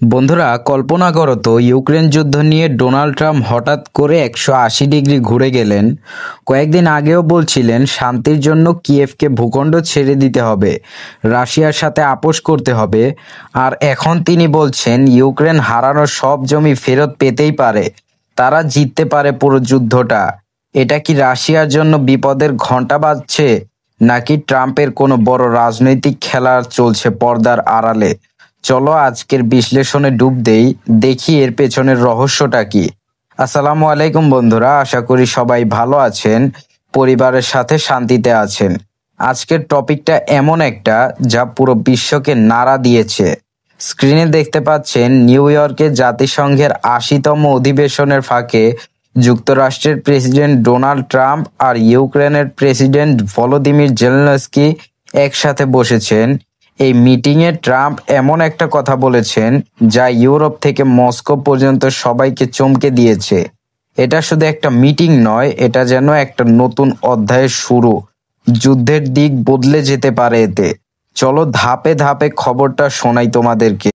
বন্ধুরা, কল্পনা করো তো ইউক্রেন যুদ্ধ নিয়ে ডোনাল্ড ট্রাম্প হঠাৎ করে 180 ডিগ্রি ঘুরে গেলেন। কয়েকদিন আগেও বলছিলেন শান্তির জন্য কিয়েভকে ভূখণ্ড ছেড়ে দিতে হবে, রাশিয়ার সাথে আপোষ করতে হবে। আর এখন তিনি বলছেন ইউক্রেন হারানো সব জমি ফেরত পেতেই পারে, তারা জিততে পারে পুরো যুদ্ধটা। এটা কি রাশিয়ার জন্য বিপদের ঘন্টা বাজছে, নাকি ট্রাম্পের কোনো বড় রাজনৈতিক খেলা চলছে পর্দার আড়ালে? চলো আজকের বিশ্লেষণে ডুব দেই, দেখি এর পেছনের রহস্যটা কি। আসসালামু আলাইকুম বন্ধুরা, আশা করি সবাই ভালো আছেন, পরিবারের সাথে শান্তিতে আছেন। আজকের টপিকটা এমন একটা যা পুরো বিশ্বকে নাড়া দিয়েছে। স্ক্রিনে দেখতে পাচ্ছেন নিউ ইয়র্কে জাতিসংঘের 80তম অধিবেশনের ফাঁকে যুক্তরাষ্ট্রের প্রেসিডেন্ট ডোনাল্ড ট্রাম্প আর ইউক্রেনের প্রেসিডেন্ট ভলোদিমির জেলেনস্কি একসাথে বসেছেন। এই মিটিংয়ে ট্রাম্প এমন একটা কথা বলেছেন যা ইউরোপ থেকে মস্কো পর্যন্ত সবাইকে চমকে দিয়েছে। এটা শুধু একটা মিটিং নয়, এটা যেন একটা নতুন অধ্যায়ের শুরু। যুদ্ধের দিক বদলে যেতে পারে এতে। চলো ধাপে ধাপে খবরটা শোনাই তোমাদেরকে।